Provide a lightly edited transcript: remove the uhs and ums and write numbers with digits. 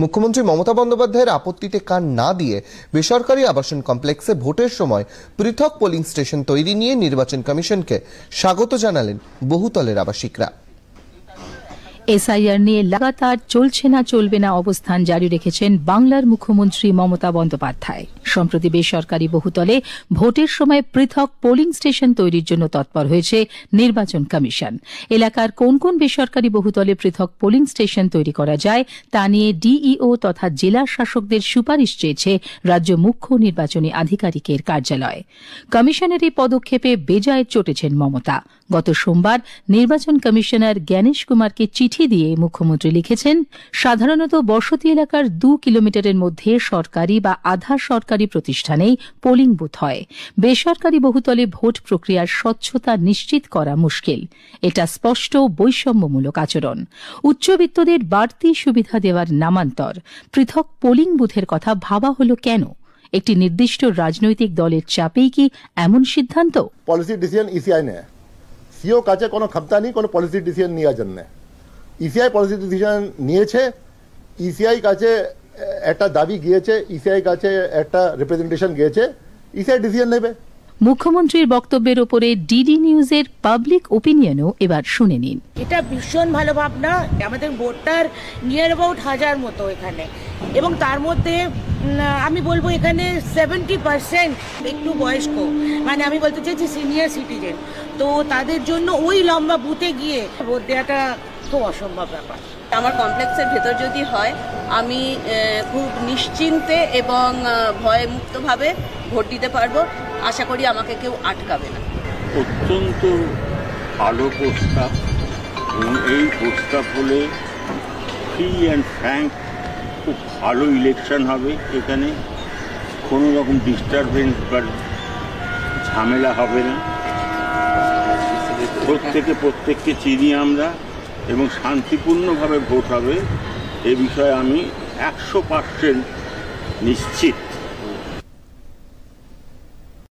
মুখ্যমন্ত্রী মমতা বন্দ্যোপাধ্যায়ের আপত্তিতে কান না দিয়ে বেসরকারি আবাসন কমপ্লেক্সে ভোটের সময় পৃথক পোলিং স্টেশন তৈরি নিয়ে নির্বাচন কমিশনকে স্বাগত জানালেন বহুতলের আবাসিকরা। এসআইআর নিয়ে লাগাতার চলছে না চলবে না অবস্থান জারি রেখেছেন বাংলার মুখ্যমন্ত্রী মমতা বন্দ্যোপাধ্যায়। সম্প্রতি বেসরকারি বহুতলে ভোটের সময় পৃথক পোলিং স্টেশন তৈরির জন্য তৎপর হয়েছে নির্বাচন কমিশন। এলাকার কোন কোন বেসরকারি বহুতলে পৃথক পোলিং স্টেশন তৈরি করা যায় তা নিয়ে ডিইও তথা জেলা শাসকদের সুপারিশ চেয়েছে রাজ্য মুখ্য নির্বাচনী আধিকারিকের কার্যালয়। কমিশনের এই পদক্ষেপে বেজায় চটেছেন মমতা। গত সোমবার নির্বাচন কমিশনার জ্ঞানেশ কুমারকে চিঠি দিয়ে মুখ্যমন্ত্রী লিখেছেন, সাধারণত বসতি এলাকার 2 কিলোমিটারের মধ্যে সরকারি বা আধা সরকারি প্রতিষ্ঠানেই পোলিং বুথ হয়। বেসরকারি বহুতলে ভোট প্রক্রিয়ার স্বচ্ছতা নিশ্চিত করা মুশকিল। এটা স্পষ্ট বৈষম্যমূলক আচরণ। উচ্চবিত্তদের বাড়তি সুবিধা দেওয়ার নামান্তর। পৃথক পোলিং বুথের কথা ভাবা হলো কেন? একটি নির্দিষ্ট রাজনৈতিক দলের চাপেই কি এমন সিদ্ধান্ত? পলিসি ডিসিশন ইসিআই নেয়। সিও কাছে কোনো ক্ষমতা নেই কোনো পলিসি ডিসিশন নেওয়ার জন্য। ইসিআই পলিসি ডিসিশন নিয়েছে। ইসিআই কাছে একটা দাবি গিয়েছে, ইসিআই কাছে একটা রিপ্রেজেন্টেশন গিয়েছে, ইসিআই ডিসিশন নেবে। মুখ্যমন্ত্রীর বক্তব্যের উপরে ডিডি নিউজের পাবলিক ওপিনিয়নও এবার শুনে নিন। এটা ভীষণ ভালো ভাবনা। আমাদের ভোটার নিয়ার অ্যাবাউট 1000 মতো এখানে, এবং তার মধ্যে আমি বলবো এখানে 70% একটু বয়স্ক, মানে আমি বলতে চাইছি সিনিয়র সিটিজেন। তো তাদের জন্য ওই লম্বা বুথে গিয়ে ভোট দেওয়াটা খুব অসম্ভব ব্যাপার। আমার কমপ্লেক্সের ভেতর যদি হয় আমি খুব নিশ্চিন্তে এবং ভয়মুক্তভাবে ভোট দিতে পারবো। আশা করি আমাকে কেউ আটকাবে না। অত্যন্ত ভালো প্রস্তাব, এবং এই প্রস্তাব হলে ফ্রি অ্যান্ড ফ্র্যাঙ্ক খুব ভালো ইলেকশন হবে। এখানে কোনো রকম ডিস্টারবেন্স বা ঝামেলা হবে না। প্রত্যেককে চিনি আমরা, এবং শান্তিপূর্ণভাবে ভোট হবে এ বিষয়ে আমি 100% নিশ্চিত।